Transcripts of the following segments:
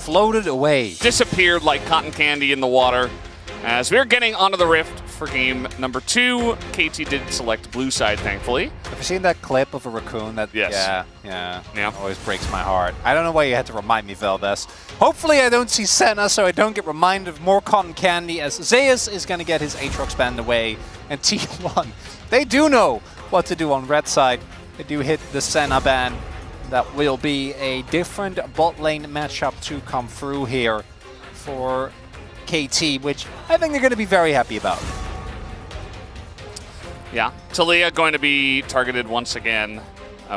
floated away. Disappeared like cotton candy in the water. As we're getting onto the rift for game number 2, KT did select blue side, thankfully. Have you seen that clip of a raccoon? That Yes. Yeah. Always breaks my heart. I don't know why you had to remind me, VODS. Hopefully I don't see Senna, so I don't get reminded of more cotton candy, as Zeus is going to get his Aatrox banned away. And T1, they do know what to do on red side. They do hit the Senna ban. That will be a different bot lane matchup to come through here for KT, which I think they're going to be very happy about. Yeah, Talia going to be targeted once again.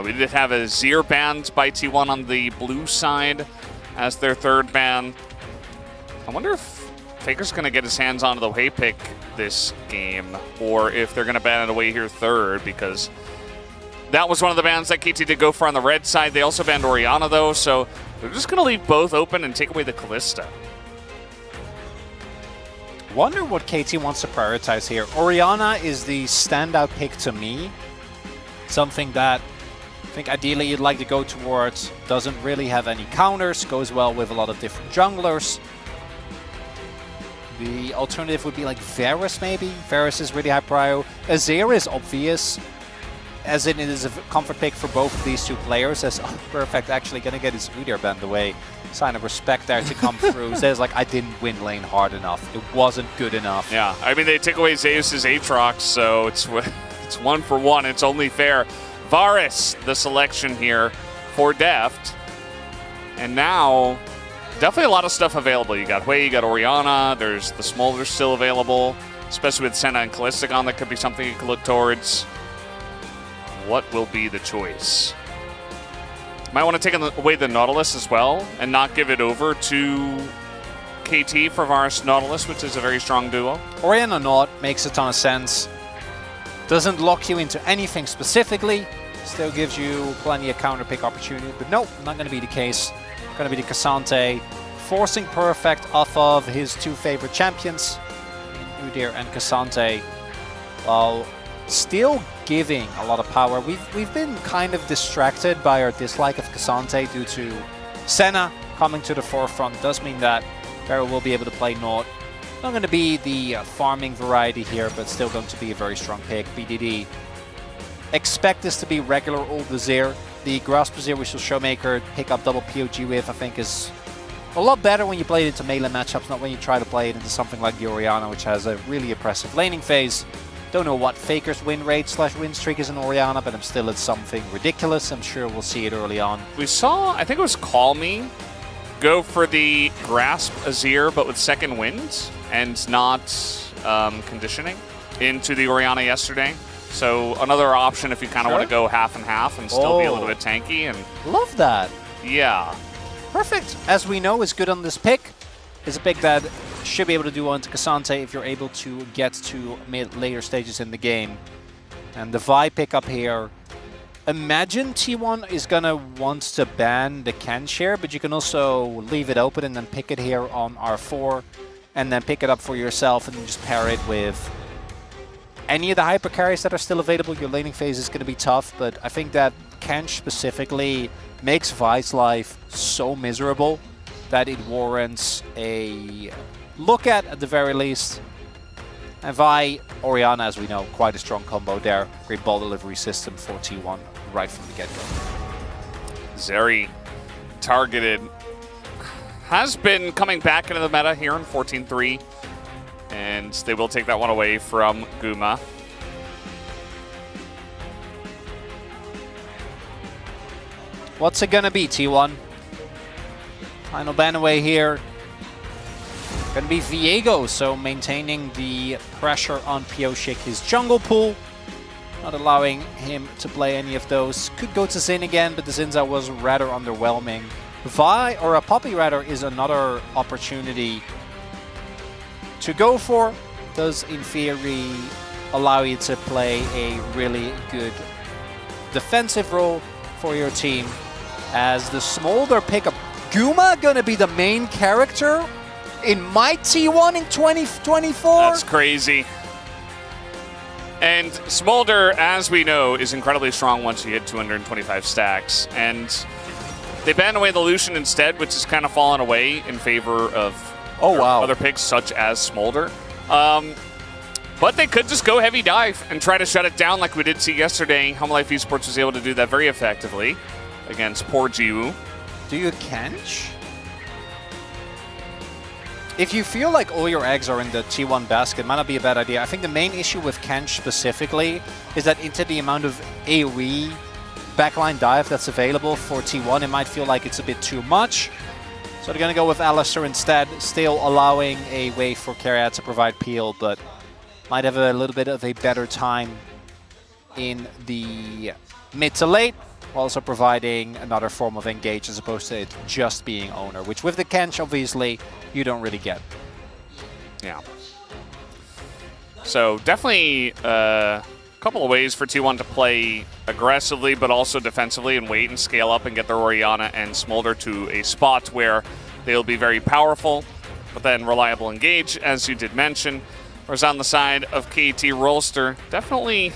We did have a Zir banned by T1 on the blue side as their third ban. I wonder if Faker's going to get his hands onto the Way pick this game, or if they're going to ban it away here third, because that was one of the bans that KT did go for on the red side. They also banned Orianna, though, so they're just going to leave both open and take away the Kalista. Wonder what KT wants to prioritize here. Orianna is the standout pick to me. Something that I think ideally you'd like to go towards. Doesn't really have any counters. Goes well with a lot of different junglers. The alternative would be like Varus, maybe. Varus is really high prio. Azir is obvious, as it is a comfort pick for both of these two players. As Perfect actually going to get his Udyr banned away. Sign of respect there to come through. Says like, I didn't win lane hard enough. It wasn't good enough. Yeah, I mean, they took away Zeus's Aatrox, so it's 1 for 1. It's only fair. Varus, the selection here for Deft. And now, definitely a lot of stuff available. You got Hui, you got Orianna, there's the Smolder still available, especially with Senna and Kalista on. That could be something you could look towards. What will be the choice? Might want to take away the Nautilus as well and not give it over to KT for Varus Nautilus, which is a very strong duo. Orianna Naut makes a ton of sense. Doesn't lock you into anything specifically. Still gives you plenty of counter pick opportunity. But nope, not going to be the case. Going to be the Cassante, forcing Perfect off of his two favorite champions, Udyr and Cassante, while still giving a lot of power. We've been kind of distracted by our dislike of Cassante due to Senna coming to the forefront. Does mean that Barrow will be able to play Naut. Not going to be the farming variety here, but still going to be a very strong pick. BDD. Expect this to be regular old Azir. The Grasp Azir, which will Showmaker pick up double POG with, I think is a lot better when you play it into melee matchups, not when you try to play it into something like the Orianna, which has a really oppressive laning phase. Don't know what Faker's win rate / win streak is in Orianna, but I'm still at something ridiculous. I'm sure we'll see it early on. We saw, I think it was Call Me, go for the Grasp Azir, but with second wind and not conditioning into the Orianna yesterday. So another option if you kind of want to go half and half and still be a little bit tanky. And love that. Yeah. Perfect. As we know, is good on this pick. Is a pick that should be able to do onto Cassante if you're able to get to later stages in the game. And the Vi pickup here. Imagine T1 is going to want to ban the can share, but you can also leave it open and then pick it here on R4 and then pick it up for yourself and then just pair it with any of the hyper carries that are still available. Your laning phase is going to be tough, but I think that Kench specifically makes Vi's life so miserable that it warrants a look at the very least. And Vi, Orianna, as we know, quite a strong combo there. Great ball delivery system for T1 right from the get-go. Zeri targeted. Has been coming back into the meta here in 14-3. And they will take that one away from Guma. What's it gonna be, T1? Final ban away here. Gonna be Viego, so maintaining the pressure on Pioshik, his jungle pool. Not allowing him to play any of those. Could go to Xin again, but the Zinza was rather underwhelming. Vi, or a Poppy rather, is another opportunity to go for. Does in theory allow you to play a really good defensive role for your team. As the Smolder pickup, Guma gonna be the main character in my T1 in 2024? That's crazy. And Smolder, as we know, is incredibly strong once you hit 225 stacks. And They banned away the Lucian instead, which has kind of fallen away in favor of other picks such as Smolder. But they could just go heavy dive and try to shut it down like we did see yesterday. Home Life Esports was able to do that very effectively against poor Jiwoo. Do you Kench? If you feel like all your eggs are in the T1 basket, it might not be a bad idea. I think the main issue with Kench specifically is that into the amount of AoE backline dive that's available for T1, it might feel like it's a bit too much. So they're going to go with Alistair instead, still allowing a way for Keria to provide peel, but might have a little bit of a better time in the mid to late, while also providing another form of engage as opposed to it just being Oner, which with the Kench, obviously, you don't really get. Yeah. So definitely a couple of ways for T1 to play aggressively, but also defensively and wait and scale up and get their Orianna and Smolder to a spot where they'll be very powerful, but then reliable engage, as you did mention. Whereas on the side of KT Rolster, definitely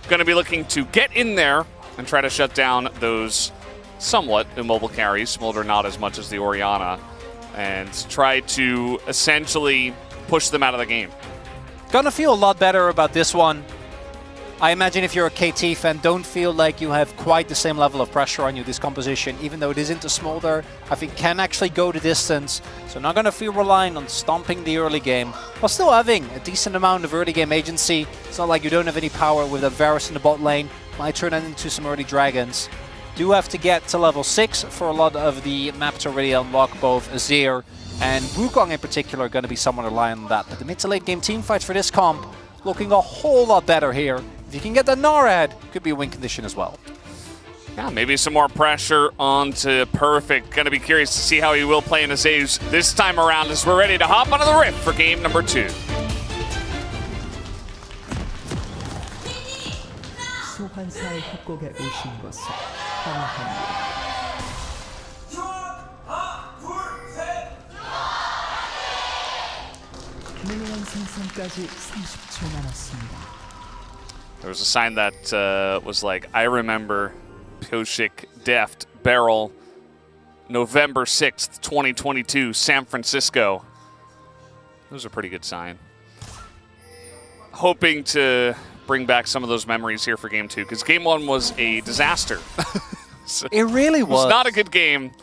going to be looking to get in there and try to shut down those somewhat immobile carries, Smolder not as much as the Orianna, and try to essentially push them out of the game. Gonna feel a lot better about this one. I imagine if you're a KT fan, don't feel like you have quite the same level of pressure on you this composition, even though it is into Smolder. I think can actually go the distance, so not going to feel reliant on stomping the early game, while still having a decent amount of early game agency. It's not like you don't have any power with a Varus in the bot lane. Might turn that into some early dragons. Do have to get to level 6 for a lot of the map to already unlock both Azir and Wukong in particular, going to be somewhat reliant on that. But the mid to late game team fights for this comp looking a whole lot better here. If you can get the Narad, could be a win condition as well. Yeah, maybe some more pressure onto Perfect. Going to be curious to see how he will play in a Zeus this time around as we're ready to hop onto the rift for game number 2. 소환사의 협곡에 오신 것을 환영합니다. 미니언 생성까지 30초 남았습니다. There was a sign that was like, I remember Pioshik Deft Barrel November 6th, 2022, San Francisco. That was a pretty good sign. Hoping to bring back some of those memories here for Game 2, because Game 1 was a disaster. So it really was. It was not a good game,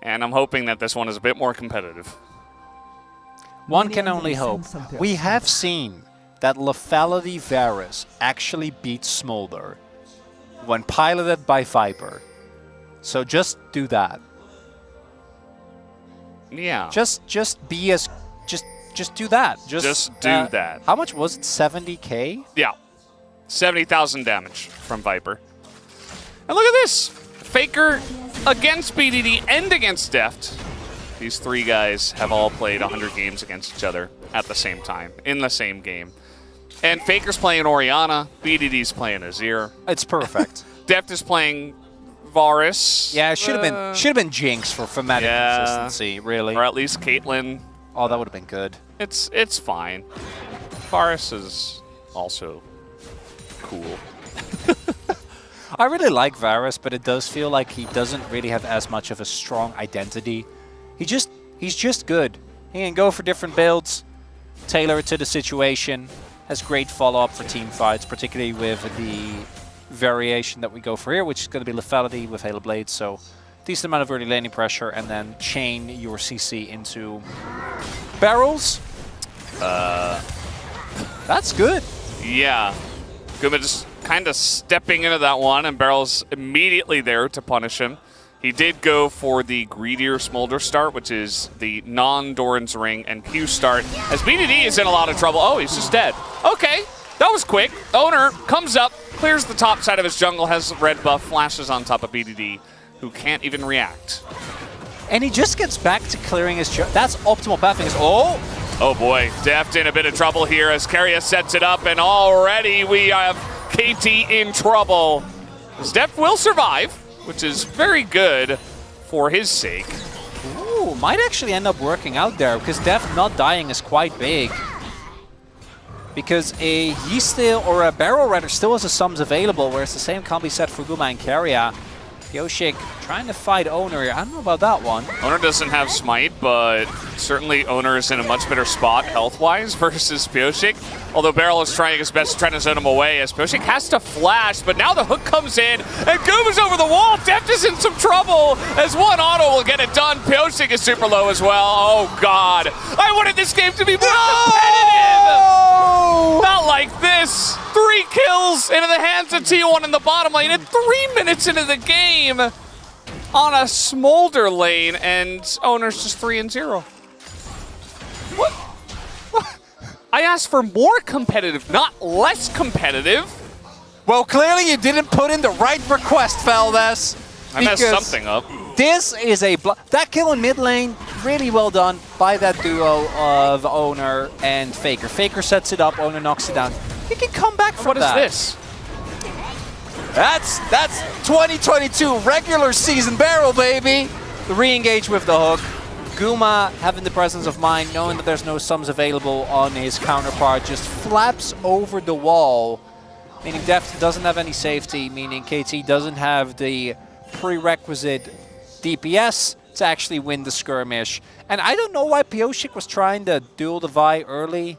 and I'm hoping that this one is a bit more competitive. One can only hope. We have seen that Lethality Varus actually beats Smolder when piloted by Viper. So just do that. Yeah. Just be as just do that. Just do that. How much was it? 70k? Yeah. 70,000 damage from Viper. And look at this. Faker against BDD and against Deft. These three guys have all played 100 games against each other at the same time, in the same game. And Faker's playing Orianna, BDD's playing Azir. It's perfect. Deft is playing Varus. Yeah, it should have been Jinx for thematic consistency, really. Or at least Caitlyn. Oh, that would have been good. It's fine. Varus is also cool. I really like Varus, but it does feel like he doesn't really have as much of a strong identity. He's just good. He can go for different builds, tailor it to the situation, has great follow-up for team fights, particularly with the variation that we go for here, which is going to be Lethality with Halo Blades, so decent amount of early laning pressure, and then chain your CC into barrels. That's good. Yeah. Guma just kind of stepping into that one, and Barrel's immediately there to punish him. He did go for the greedier Smolder start, which is the non-Doran's Ring and Q start, as BDD is in a lot of trouble. Oh, he's just dead. Okay, that was quick. Oner comes up, clears the top side of his jungle, has red buff, flashes on top of BDD, who can't even react. And he just gets back to clearing his jungle. That's optimal pathing. Oh boy, Deft in a bit of trouble here as Keria sets it up, and already we have KT in trouble. Deft will survive, which is very good for his sake. Ooh, might actually end up working out there, because Deft not dying is quite big. Because a Yi still, or a Barrel rather, still has a sums available, whereas the same can't be said for Guma and Keria. Pioshik trying to fight Oner. I don't know about that one. Oner doesn't have smite, but certainly Oner is in a much better spot health-wise versus Pioshik. Although Beryl is trying his best to try to zone him away as Pioshik has to flash, but now the hook comes in and Guma's over the wall. Deft is in some trouble as one auto will get it done. Pioshik is super low as well. Oh God, I wanted this game to be more competitive. Not like this. 3 kills into the hands of T1 in the bottom lane and 3 minutes into the game on a Smolder lane, and Oner's just 3-0. What? I asked for more competitive, not less competitive. Well, clearly you didn't put in the right request, Valdez. I messed something up. This is a that kill in mid lane, really well done by that duo of Oner and Faker. Faker sets it up, Oner knocks it down. He can come back from that. What is this? That's 2022 regular season Beryl, baby. The re-engage with the hook. Guma having the presence of mind, knowing that there's no sums available on his counterpart, just flaps over the wall, meaning Deft doesn't have any safety, meaning KT doesn't have the prerequisite DPS to actually win the skirmish. And I don't know why Pioshik was trying to duel the Vi early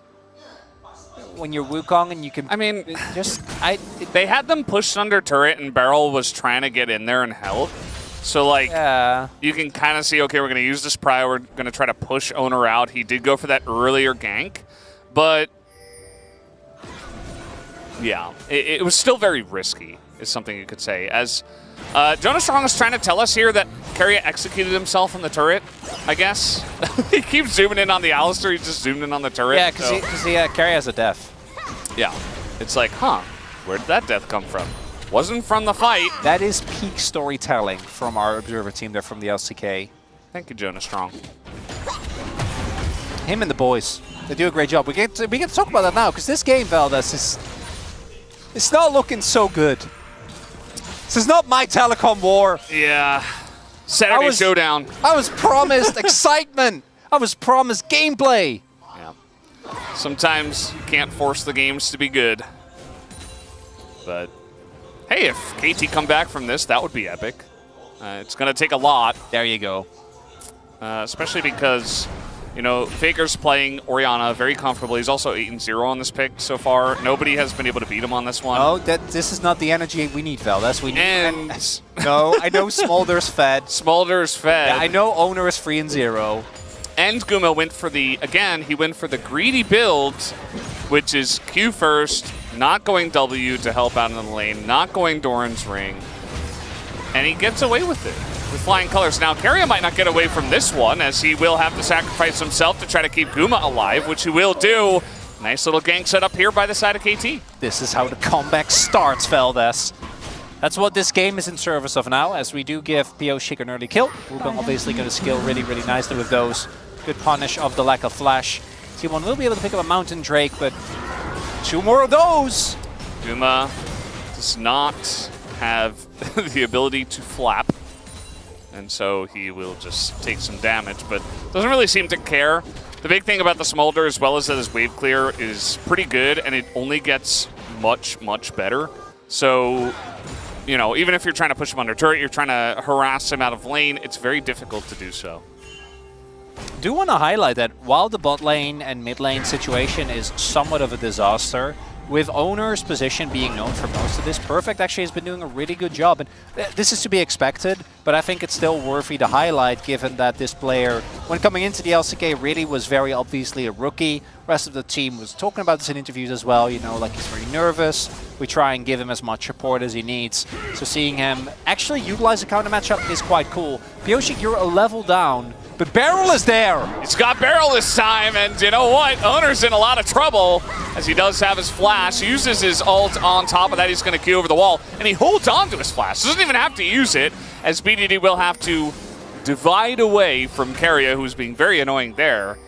when you're Wukong and you can... I mean, they had them pushed under turret and Beryl was trying to get in there and help. So, like, you can kind of see, okay, we're going to use this pry, we're going to try to push Oner out. He did go for that earlier gank, but yeah, it was still very risky, is something you could say. As Jonas Strong is trying to tell us here that Keria executed himself on the turret, I guess. He keeps zooming in on the Alistar, he just zoomed in on the turret. Yeah, because Keria has a death. Yeah, it's like, huh, where did that death come from? Wasn't from the fight. That is peak storytelling from our observer team there from the LCK. Thank you, Jonas Strong. Him and the boys, they do a great job. We get to talk about that now, because this game, Valdez, it's not looking so good. This is not my telecom war. Yeah, Saturday Showdown. I was promised excitement. I was promised gameplay. Yeah. Sometimes you can't force the games to be good. But hey, if KT come back from this, that would be epic. It's going to take a lot. There you go. Especially because, you know, Faker's playing Orianna very comfortably. He's also 8-0 on this pick so far. Nobody has been able to beat him on this one. No, this is not the energy we need, Valdez. We need. And no, I know Smolder's fed. Smolder's fed. Yeah, I know Oner is 3-0. And Guma went for the, again, he went for the greedy build, which is Q first, not going W to help out in the lane, not going Doran's ring. And he gets away with it with flying colors. Now, Keria might not get away from this one, as he will have to sacrifice himself to try to keep Guma alive, which he will do. Nice little gank set up here by the side of KT. This is how the comeback starts, Valdez. That's what this game is in service of now, as we do give Pioshik an early kill. Wukong obviously going to skill really, really nicely with those. Good punish of the lack of flash. T1 will be able to pick up a Mountain Drake, but 2 more of those. Guma does not have the ability to flap, and so he will just take some damage, but doesn't really seem to care. The big thing about the Smolder, as well as that his wave clear is pretty good, and it only gets much, much better. So, you know, even if you're trying to push him under turret, you're trying to harass him out of lane, it's very difficult to do so. Do want to highlight that while the bot lane and mid lane situation is somewhat of a disaster, with Oner's position being known for most of this, Perfect actually has been doing a really good job. And this is to be expected, but I think it's still worthy to highlight given that this player, when coming into the LCK, really was very obviously a rookie. The rest of the team was talking about this in interviews as well, you know, like he's very nervous. We try and give him as much support as he needs. So seeing him actually utilize the counter matchup is quite cool. Pioshik, you're a level down, but Beryl is there. He's got Beryl this time, and you know what? Oner's in a lot of trouble, as he does have his flash. He uses his ult on top of that. He's going to queue over the wall, and he holds on to his flash. Doesn't even have to use it, as BDD will have to divide away from Keria, who's being very annoying there.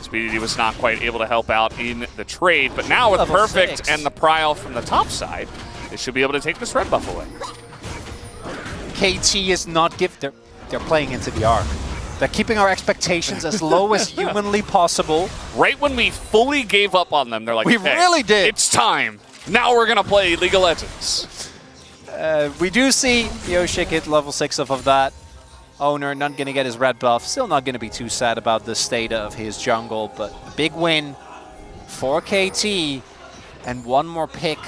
As BDD was not quite able to help out in the trade, but now with Level Perfect 6. and the Pryl from the top side, they should be able to take this red buff away. KT is not they're playing into the arc. They're keeping our expectations as low as humanly possible. Right when we fully gave up on them, they're like, We hey, really did. It's time. Now we're going to play League of Legends. We do see Yoshik hit level 6 off of that. Oner not going to get his red buff. Still not going to be too sad about the state of his jungle, but big win for KT. And one more pick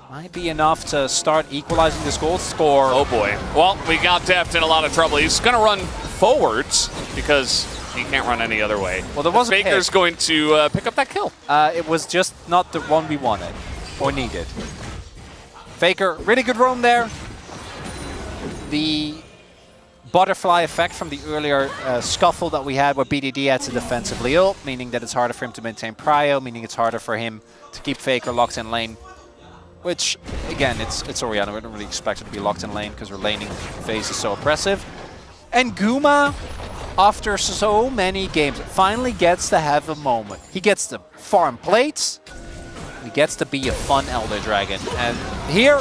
might be enough to start equalizing this goal score. Oh boy. Well, we got Deft in a lot of trouble. He's going to run forwards because he can't run any other way. Well, there was a Faker's pick. going to pick up that kill. It was just not the one we wanted or needed. Faker, really good roam there. The butterfly effect from the earlier scuffle that we had where BDD had to defensively ult, meaning that it's harder for him to maintain prio, meaning it's harder for him to keep Faker locked in lane. Which, again, it's Orianna. We don't really expect her to be locked in lane because her laning phase is so oppressive. And Guma, after so many games, finally gets to have a moment. He gets to farm plates. He gets to be a fun Elder Dragon. And here,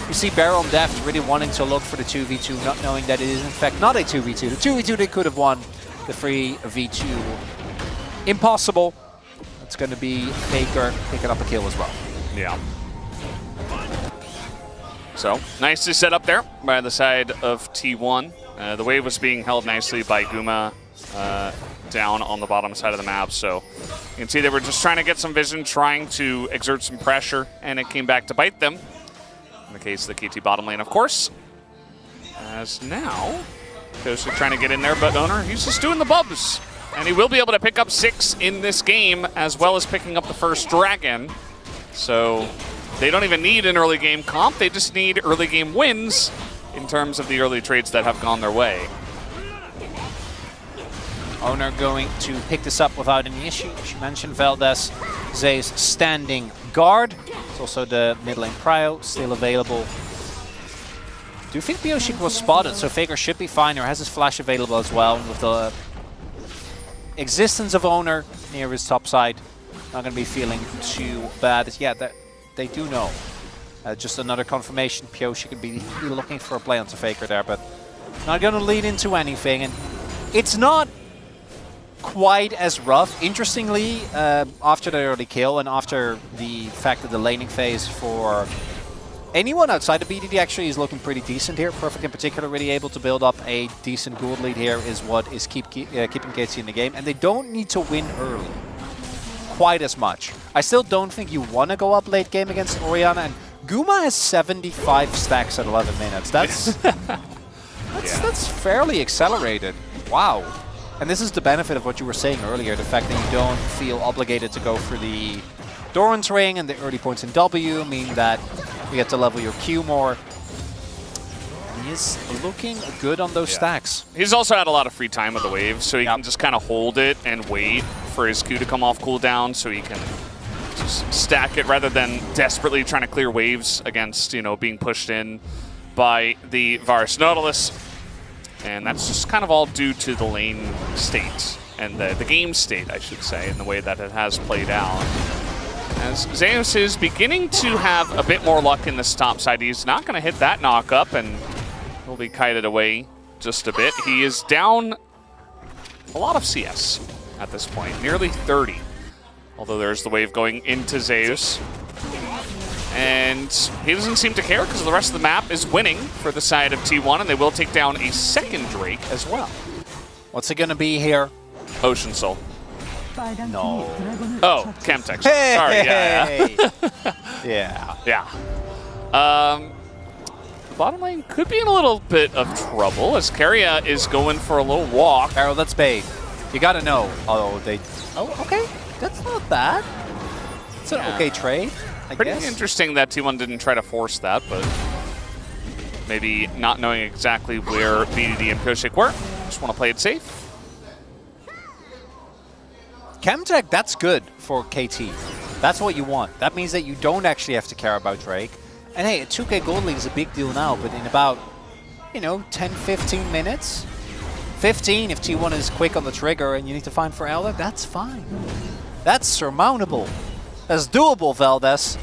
you see Baron Deft really wanting to look for the 2v2, not knowing that it is in fact not a 2v2. The 2v2 they could have won, the 3v2. Impossible. It's going to be Faker picking up a kill as well. Yeah. So, nicely set up there by the side of T1. The wave was being held nicely by Guma down on the bottom side of the map. So, you can see they were just trying to get some vision, trying to exert some pressure, and it came back to bite them. In the case of the KT bottom lane, of course. As now, Kosa trying to get in there, but Oner, he's just doing the bubs. And he will be able to pick up 6 in this game, as well as picking up the first dragon. So, they don't even need an early game comp, they just need early game wins in terms of the early trades that have gone their way. Oner going to pick this up without any issue. She mentioned VODS. Zeus standing guard. It's also the mid lane prio still available. Do you think Yoshik was spotted? So Faker should be fine, or has his flash available as well. With the existence of Oner near his top side, not going to be feeling too bad. Yeah, they do know. Just another confirmation. Pioshi could be looking for a play onto Faker there, but not going to lead into anything. And it's not quite as rough. Interestingly, after the early kill and after the fact that the laning phase for anyone outside of BDD actually is looking pretty decent here. Perfect in particular, really able to build up a decent gold lead here is what is keeping KT in the game. And they don't need to win early quite as much. I still don't think you want to go up late game against Orianna, and Guma has 75 stacks at 11 minutes. That's that's fairly accelerated. Wow. And this is the benefit of what you were saying earlier, the fact that you don't feel obligated to go for the Doran's Ring and the early points in W, mean that you get to level your Q more. And he's looking good on those stacks. He's also had a lot of free time with the wave, so he can just kind of hold it and wait for his Q to come off cooldown so he can just stack it rather than desperately trying to clear waves against, you know, being pushed in by the Varus Nautilus. And that's just kind of all due to the lane state and the game state, I should say, and the way that it has played out. As Zeus is beginning to have a bit more luck in this top side, he's not going to hit that knock up and he'll be kited away just a bit. He is down a lot of CS at this point, nearly 30. Although there's the wave going into Zeus. And he doesn't seem to care because the rest of the map is winning for the side of T1, and they will take down a second Drake as well. What's it going to be here? Ocean Soul. No. Oh, Chemtex. Hey! Sorry, Yeah. Yeah. The bottom lane could be in a little bit of trouble as Keria is going for a little walk. Arrow, that's bait. You got to know. Oh, they... Oh, okay. That's not bad. It's an okay trade, I Pretty guess. interesting that T1 didn't try to force that, but maybe not knowing exactly where BDD and Koshik were. Just want to play it safe. Chemtech, that's good for KT. That's what you want. That means that you don't actually have to care about Drake. And hey, a 2k gold lead is a big deal now, but in about, you know, 10, 15 minutes, 15 if T1 is quick on the trigger and you need to find for Elder, that's fine. That's surmountable. That's doable, VODS.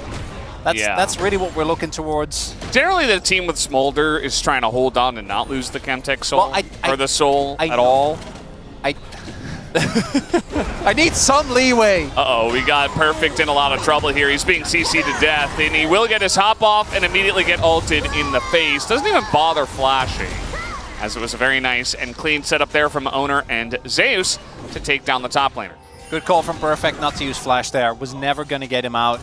That's really what we're looking towards. Generally, the team with Smolder is trying to hold on and not lose the Chemtech Soul, or the Soul at all. I need some leeway. Uh-oh, we got Perfect in a lot of trouble here. He's being CC'd to death, and he will get his hop off and immediately get ulted in the face. Doesn't even bother flashing, as it was a very nice and clean setup there from Oner and Zeus to take down the top laner. Good call from Perfect not to use flash there. Was never going to get him out,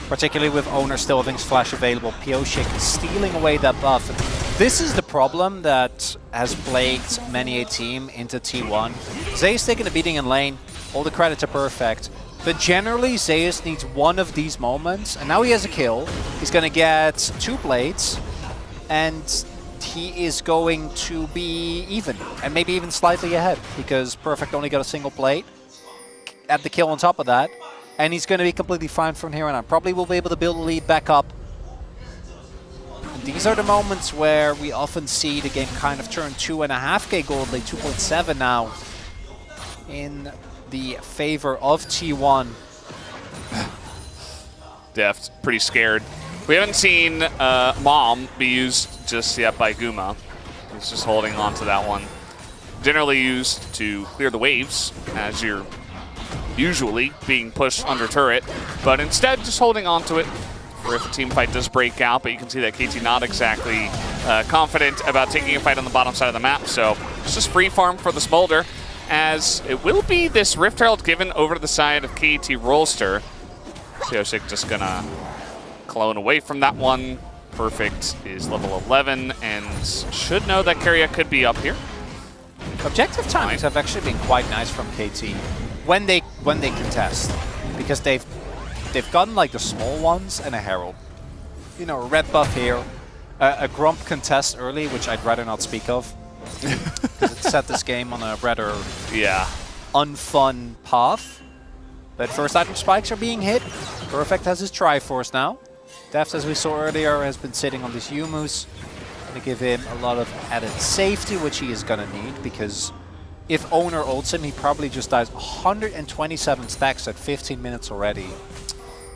particularly with Oner still having his flash available. Pioshik stealing away that buff. This is the problem that has plagued many a team into T1. Zeus taking a beating in lane, all the credit to Perfect. But generally, Zeus needs one of these moments, and now he has a kill. He's going to get 2 blades, and he is going to be even, and maybe even slightly ahead, because Perfect only got a single blade. Add the kill on top of that, and he's going to be completely fine from here on out. Probably will be able to build the lead back up. These are the moments where we often see the game kind of turn 2.5k gold lead, 2.7 now, in the favor of T1. Deft, pretty scared. We haven't seen Mom be used just yet by Guma. He's just holding on to that one. Generally used to clear the waves, as you're usually being pushed under turret, but instead just holding on to it for if a team fight does break out. But you can see that KT not exactly confident about taking a fight on the bottom side of the map, so it's just free farm for the Smolder, as it will be this Rift Herald given over to the side of KT Rolster. Pioshik just gonna clone away from that one. Perfect is level 11 and should know that Keria could be up here. Objective timings have actually been quite nice from KT when they contest, because they've gotten like the small ones and a Herald. You know, a red buff here, a Grump contest early, which I'd rather not speak of, because it set this game on a rather unfun path. But first item spikes are being hit. Perfect has his Triforce now. Deft, as we saw earlier, has been sitting on this Yumus. Gonna give him a lot of added safety, which he is gonna need, because if Oner ults him, he probably just dies 127 stacks at 15 minutes already.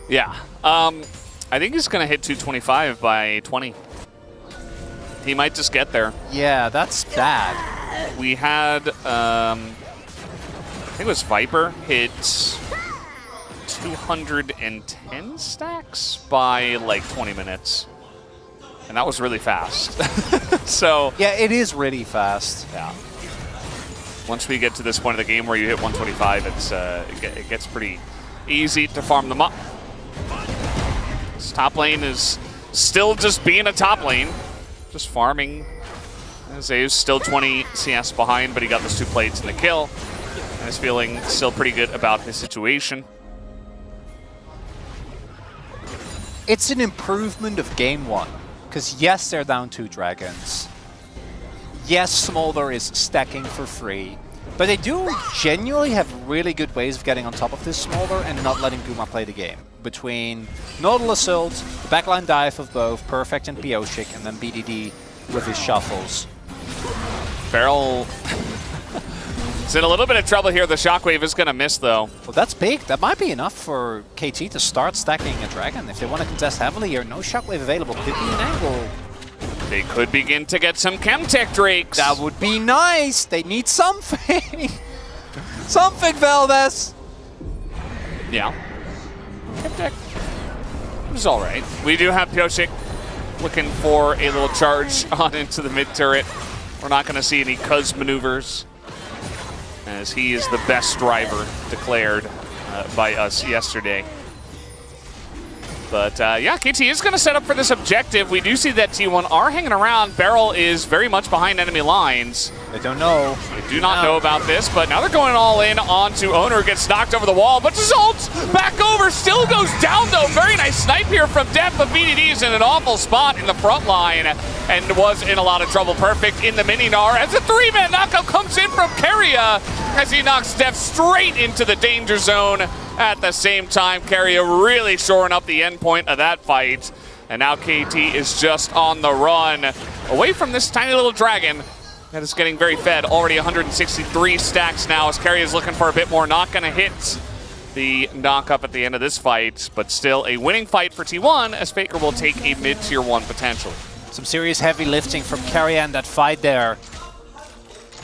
Yeah, I think he's gonna hit 225 by 20. He might just get there. Yeah, that's bad. We had, I think it was Viper hit 210 stacks by like 20 minutes. And that was really fast. So yeah, it is really fast. Yeah. Once we get to this point of the game where you hit 125, it gets pretty easy to farm them up. This top lane is still just being a top lane, just farming. Zeus still 20 CS behind, but he got those 2 plates and the kill, and is feeling still pretty good about his situation. It's an improvement of game 1, because yes, they're down 2 dragons. Yes, Smolder is stacking for free, but they do genuinely have really good ways of getting on top of this Smolder and not letting Guma play the game. Between Nodal Assault, the backline dive of both Perfect and Pioshik, and then BDD with his shuffles. Barrel is in a little bit of trouble here. The Shockwave is going to miss, though. Well, that's big. That might be enough for KT to start stacking a dragon. If they want to contest heavily here, no Shockwave available. Could be an angle. They could begin to get some Chemtech Drakes. That would be nice. They need something. Something, Valdez. Yeah. Chemtech is all right. We do have Pioshik looking for a little charge on into the mid turret. We're not going to see any Cuz maneuvers, as he is the best driver declared by us yesterday. But yeah, KT is going to set up for this objective. We do see that T1 are hanging around. Barrel is very much behind enemy lines. They don't know. They do not know about this, but now they're going all in onto Oner. Gets knocked over the wall, but Zolt back over, still goes down though. Very nice snipe here from Def, but BDD is in an awful spot in the front line and was in a lot of trouble. Perfect in the mini-gnar as a 3-man knockout comes in from Keria as he knocks Def straight into the danger zone. At the same time, Keria really shoring up the end point of that fight. And now KT is just on the run away from this tiny little dragon that is getting very fed. Already 163 stacks now as Keria is looking for a bit more. Not going to hit the knock up at the end of this fight, but still a winning fight for T1 as Faker will take a mid-tier 1 potentially. Some serious heavy lifting from Keria in that fight there.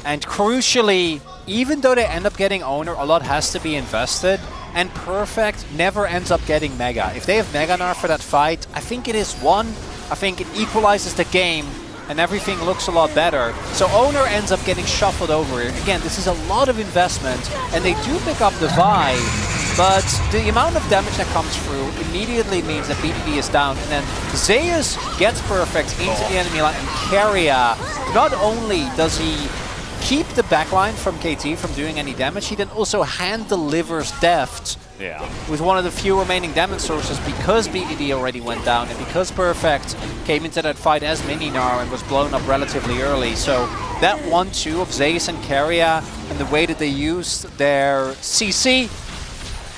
And crucially, even though they end up getting Oner, a lot has to be invested, and Perfect never ends up getting Mega. If they have Mega Nar for that fight, I think it is one. I think it equalizes the game, and everything looks a lot better. So Oner ends up getting shuffled over here. Again, this is a lot of investment, and they do pick up the Vi, but the amount of damage that comes through immediately means that BDD is down, and then Zeus gets Perfect into the enemy line, and Keria, not only does he keep the backline from KT from doing any damage, he then also hand delivers Deft with one of the few remaining damage sources because BDD already went down and because Perfect came into that fight as Mini-Gnar and was blown up relatively early. So that 1-2 of Zeus and Keria and the way that they used their CC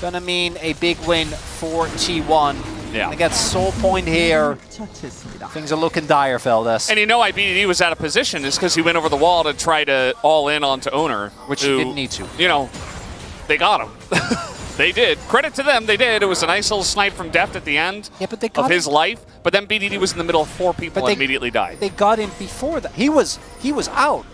gonna mean a big win for T1. They get soul point here. Things are looking dire, Veldes. And you know why BDD was out of position is because he went over the wall to try to all in onto Oner. Which he didn't need to. You know, they got him. They did. Credit to them, they did. It was a nice little snipe from Deft at the end of his life. But then BDD was in the middle of 4 people and immediately died. They got him before that. He was out.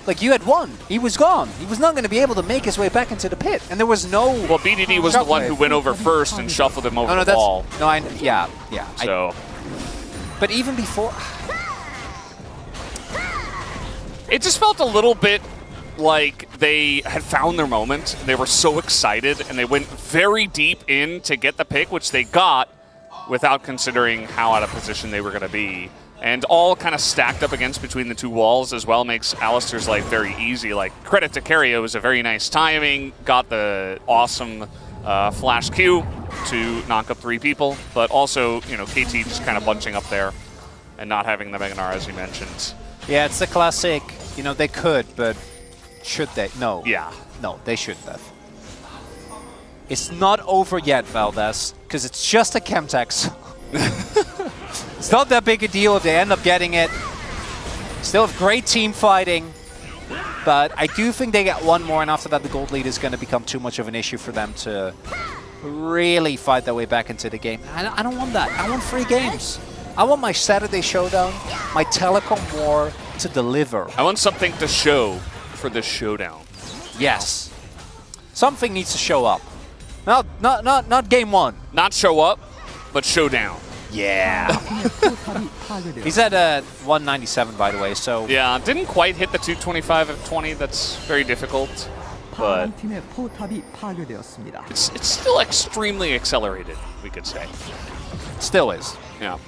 Like, you had won. He was gone. He was not going to be able to make his way back into the pit. And there was no... Well, BDD was the one who went over first and shuffled him over the wall. No, yeah. So... But even before... It just felt a little bit like they had found their moment. They were so excited, and they went very deep in to get the pick, which they got without considering how out of position they were going to be. And all kind of stacked up against between the 2 walls as well makes Alistair's life very easy. Like, credit to Keria, it was a very nice timing, got the awesome flash Q to knock up 3 people, but also, you know, KT just kind of bunching up there and not having the Mega Gnar, as you mentioned. Yeah, it's the classic, you know, they could, but should they? No. Yeah. No, they shouldn't have. It's not over yet, Veldes, because it's just a Chemtex. It's not that big a deal if they end up getting it. Still have great team fighting, but I do think they get 1 more, and after that the gold lead is going to become too much of an issue for them to really fight their way back into the game. I don't want that. I want free games. I want my Saturday Showdown, my Telecom War to deliver. I want something to show for this showdown. Yes. Something needs to show up. Not game 1. Not show up, but showdown. Yeah. He's at 197, by the way, so... Yeah, didn't quite hit the 225 of 20. That's very difficult, but it's still extremely accelerated, we could say. Still is. Yeah.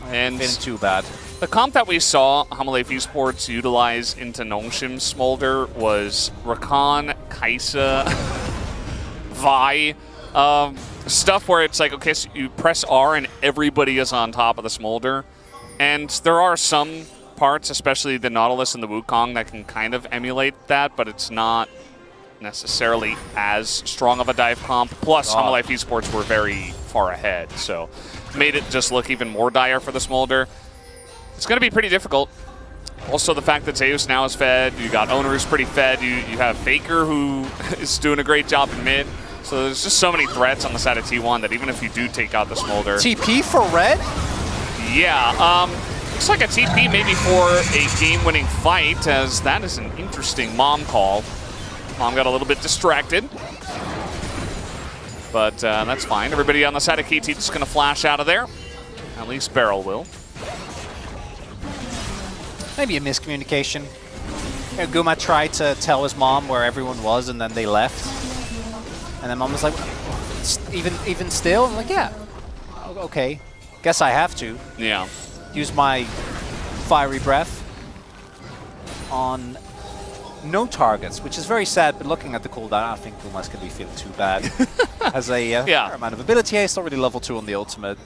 And isn't too bad. The comp that we saw Hamaleif Esports utilize into Nongshim's Smolder was Rakan, Kaisa, Vi. Stuff where it's like, okay, so you press R and everybody is on top of the Smolder. And there are some parts, especially the Nautilus and the Wukong, that can kind of emulate that, but it's not necessarily as strong of a dive comp. Plus, Hamaleif Esports were very far ahead, so made it just look even more dire for the Smolder. It's going to be pretty difficult. Also, the fact that Zeus now is fed, you got Oner who's pretty fed, you have Faker who is doing a great job in mid. So there's just so many threats on the side of T1 that even if you do take out the Smolder... TP for red? Yeah, looks like a TP maybe for a game-winning fight, as that is an interesting Mom call. Mom got a little bit distracted. But that's fine. Everybody on the side of KT just going to flash out of there. At least Beryl will. Maybe a miscommunication. You know, Guma tried to tell his mom where everyone was, and then they left. And then Mom was like, even still? I'm like, yeah. Okay. Guess I have to. Yeah. Use my fiery breath on no targets, which is very sad, but looking at the cooldown, I don't think Guma's going to be feeling too bad. Has a fair amount of ability haste, already level 2 on the ultimate.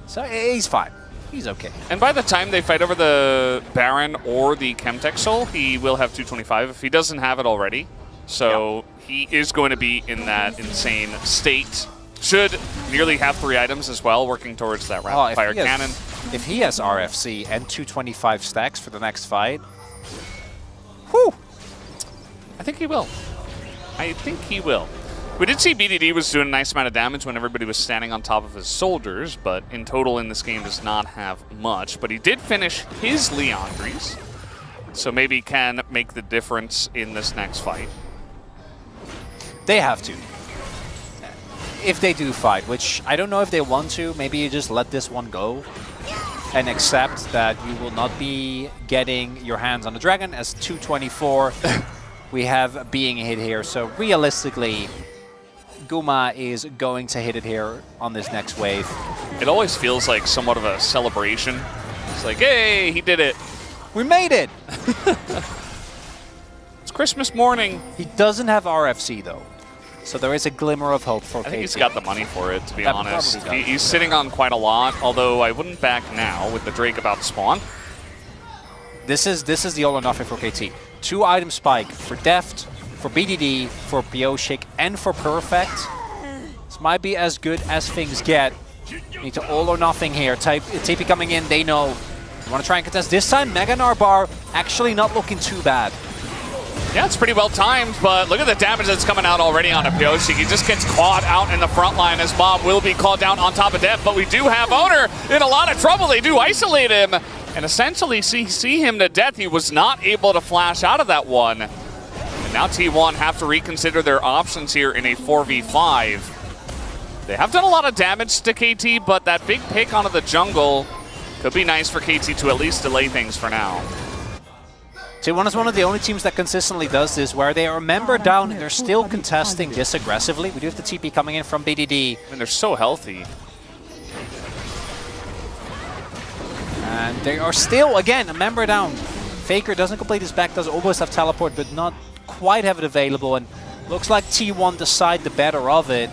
So he's fine. He's okay. And by the time they fight over the Baron or the Chemtech Soul, he will have 225 if he doesn't have it already. So he is going to be in that insane state. Should nearly have 3 items as well, working towards that rapid fire cannon. If he has RFC and 225 stacks for the next fight, whew! I think he will. I think he will. We did see BDD was doing a nice amount of damage when everybody was standing on top of his soldiers, but in total in this game does not have much. But he did finish his Leandries. so maybe can make the difference in this next fight. They have to. If they do fight, which I don't know if they want to, maybe you just let this one go and accept that you will not be getting your hands on the dragon, as 224 we have being hit here. So realistically, Guma is going to hit it here on this next wave. It always feels like somewhat of a celebration. It's like, hey, he did it. We made it! It's Christmas morning. He doesn't have RFC though, so there is a glimmer of hope for KT. I think he's got the money for it, to be That honest. probably does. He's sitting on quite a lot, although I wouldn't back now with the Drake about to spawn. This is the all or nothing for KT. 2 item spike for Deft, for BDD, for Bioshik, and for Perfect. This might be as good as things get. Need to all or nothing here. TP coming in, they know. You want to try and contest this time. Mega Narbar actually not looking too bad. Yeah, it's pretty well timed, but look at the damage that's coming out already on a Bioshik. He just gets caught out in the front line as Mob will be called down on top of Deft, but we do have Oner in a lot of trouble. They do isolate him and essentially see him to death. He was not able to flash out of that one. And now T1 have to reconsider their options here in a 4v5. They have done a lot of damage to KT, but that big pick onto the jungle could be nice for KT to at least delay things for now. T1 is one of the only teams that consistently does this, where they are member down and they're still contesting this aggressively. We do have the TP coming in from BDD. I mean, they're so healthy. And they are still, again, a member down. Faker doesn't complete his back, does almost have teleport, but not quite have it available. And looks like T1 decide the better of it.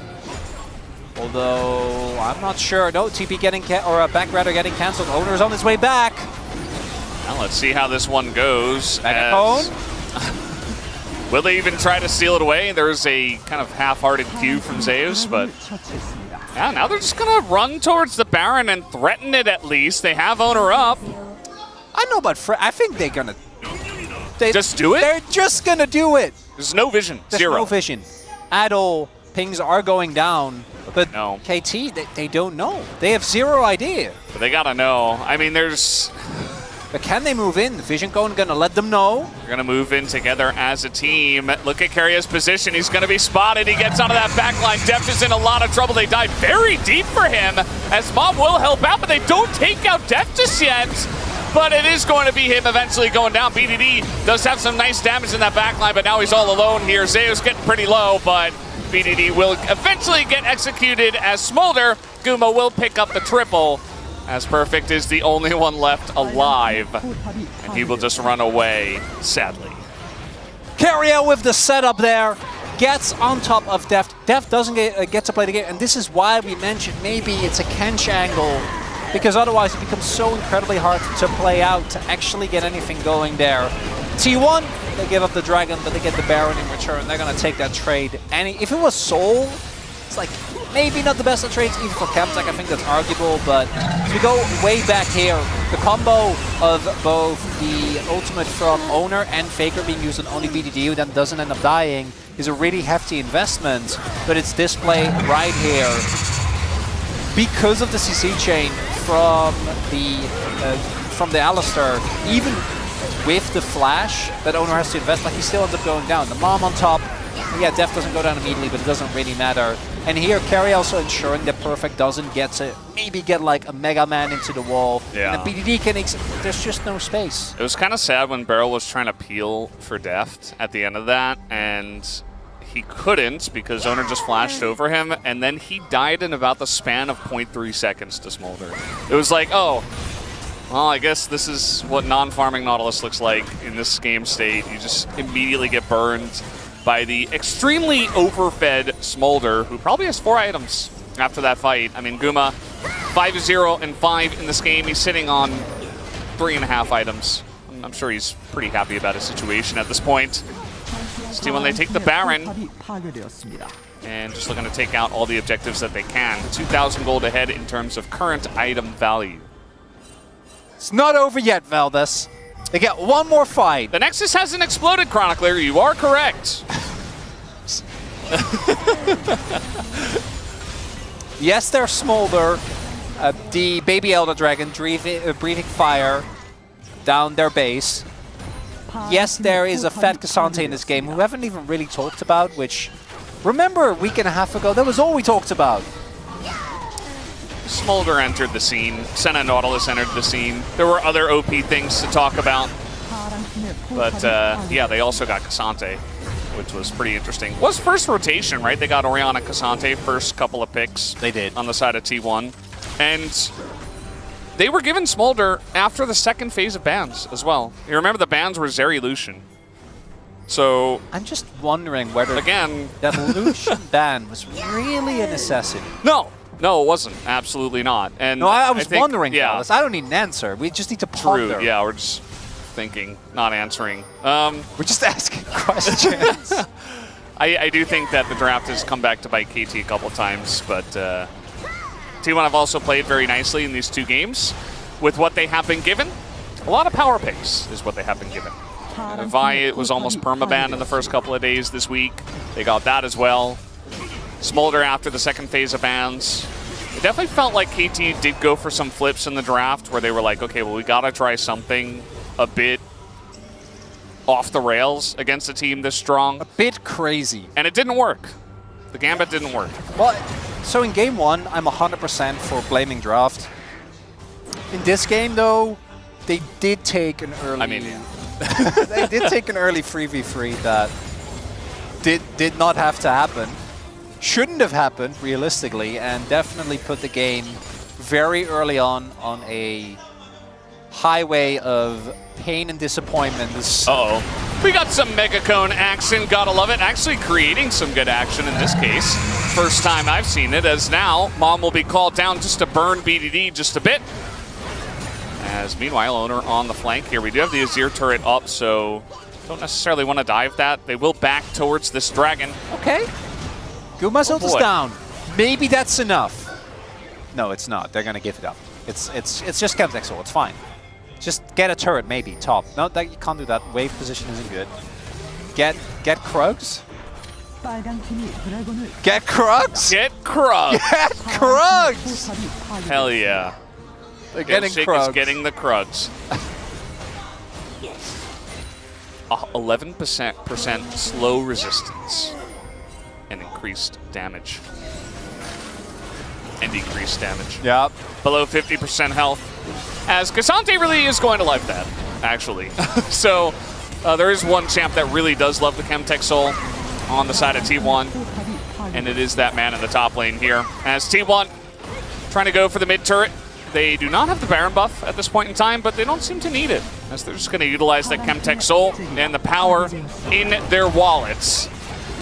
Although, I'm not sure. No, TP getting, or back rather getting cancelled. Oner's on his way back. Now let's see how this one goes. Megacone. Will they even try to steal it away? There's a kind of half-hearted cue from Zeus, but yeah, now they're just gonna run towards the Baron and threaten it at least. They have Oner up. I know, but I think they're gonna... Just do it? They're just gonna do it. There's no vision. There's Zero. no vision at all. Pings are going down, but No. KT, they don't know. They have zero idea. But they gotta know. I mean, there's... But can they move in? The Vision Cone gonna let them know. They're gonna move in together as a team. Look at Keria's position. He's gonna be spotted. He gets onto that back line. Deft is in a lot of trouble. They dive very deep for him, as Mob will help out, but they don't take out Deft just yet. But it is going to be him eventually going down. BDD does have some nice damage in that back line, but now he's all alone here. Zeus getting pretty low, but BDD will eventually get executed as Smolder. Guma will pick up the triple, as Perfect is the only one left alive, and he will just run away, sadly. Keria with the setup there, gets on top of Deft. Deft doesn't get to play the game, and this is why we mentioned maybe it's a Kench angle, because otherwise it becomes so incredibly hard to play out, to actually get anything going there. T1, they give up the Dragon, but they get the Baron in return. They're going to take that trade. And if it was Soul, it's like maybe not the best of trades, even for Chemtech. I think that's arguable, but as we go way back here, the combo of both the ultimate from Oner and Faker being used on only BDD, who then doesn't end up dying, is a really hefty investment, but it's this play right here. Because of the CC chain from the Alistar, even with the flash that Oner has to invest, like he still ends up going down. The Mom on top, yeah, Deft doesn't go down immediately, but it doesn't really matter. And here, Keria also ensuring that Perfect doesn't get to maybe get like a Mega Man into the wall. Yeah. And the BDD can, there's just no space. It was kind of sad when Beryl was trying to peel for Deft at the end of that, and he couldn't because Oner just flashed over him, and then he died in about the span of 0.3 seconds to Smolder. It was like, oh, well, I guess this is what non-farming Nautilus looks like in this game state. You just immediately get burned by the extremely overfed Smolder, who probably has 4 items after that fight. I mean, Guma, 5-0 and 5 in this game. He's sitting on 3.5 items. I'm sure he's pretty happy about his situation at this point. See when they take the Baron, and just looking to take out all the objectives that they can. 2,000 gold ahead in terms of current item value. It's not over yet, Valdez. They get one more fight. The Nexus hasn't exploded, Chronicler. You are correct. Yes, they're Smolder. The baby Elder Dragon breathing fire down their base. yes, there is a fat Cassante in this game who we haven't even really talked about, which, remember a week and a half ago, that was all we talked about. Smolder entered the scene. Senna Nautilus entered the scene. There were other OP things to talk about. But yeah, they also got Cassante, which was pretty interesting. Was first rotation, right? They got Orianna Cassante first couple of picks. They did. On the side of T1. And they were given Smolder after the second phase of bans as well. You remember the bans were Zeri Lucian. So I'm just wondering whether again that Lucian ban was really a necessity. No, it wasn't. Absolutely not. And no, I was think, wondering, yeah. Dallas. I don't need an answer. We just need to ponder. True, yeah, we're just thinking, not answering. We're just asking questions. I do think that the draft has come back to bite KT a couple times, but T1 have also played very nicely in these two games with what they have been given. A lot of power picks is what they have been given. Vi was almost permabanned in the first couple of days this week. They got that as well. Smolder after the second phase of bans. It definitely felt like KT did go for some flips in the draft where they were like, okay, well, we got to try something a bit off the rails against a team this strong. A bit crazy. And it didn't work. The gambit didn't work. Well, so in game one, I'm 100% for blaming draft. In this game, though, they did take an early... I mean... they did take an early 3v3 that did not have to happen. Shouldn't have happened, realistically, and definitely put the game very early on a highway of pain and disappointment. Uh-oh. We got some Megacone action, gotta love it. Actually creating some good action in this case. First time I've seen it, as now Mom will be called down just to burn BDD just a bit. As meanwhile, Oner on the flank here. We do have the Azir turret up, so don't necessarily want to dive that. They will back towards this dragon. Okay. Gumayusi is down. Maybe that's enough. No, it's not. They're gonna give it up. It's just Chemtech Soul. It's fine. Just get a turret, maybe top. No, that you can't do that. Wave position isn't good. Get Krugs. Get Krugs. Get Krugs. Get Krugs. Hell yeah. They're getting Krugs. Is getting the Krugs. 11% slow resistance and increased damage. And decreased damage. Yep. Below 50% health. As Cassante really is going to like that, actually. So there is one champ that really does love the Chemtech Soul on the side of T1. And it is that man in the top lane here. As T1 trying to go for the mid turret. They do not have the Baron buff at this point in time, but they don't seem to need it, as they're just going to utilize that Chemtech Soul and the power in their wallets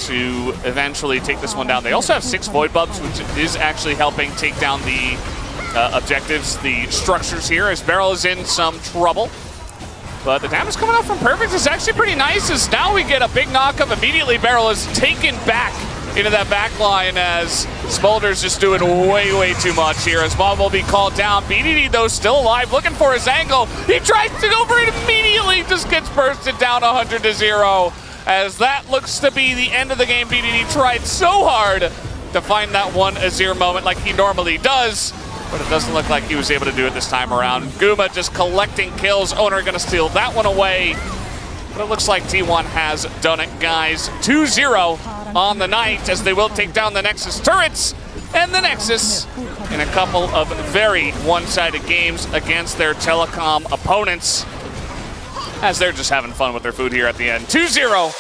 to eventually take this one down. They also have 6 Void buffs, which is actually helping take down the objectives, the structures here, as Beryl is in some trouble. But the damage coming out from Perfect is actually pretty nice, as now we get a big knockup. Immediately Beryl is taken back into that back line, as Smolder's just doing way too much here, as Mom will be called down. BDD, though, still alive, looking for his angle. He tries to go for it immediately, just gets bursted down 100-0, as that looks to be the end of the game. BDD tried so hard to find that one Azir moment like he normally does, but it doesn't look like he was able to do it this time around. Guma just collecting kills. Oner gonna steal that one away. But it looks like T1 has done it, guys. 2-0 on the night, as they will take down the Nexus turrets. And the Nexus in a couple of very one-sided games against their telecom opponents, as they're just having fun with their food here at the end. 2-0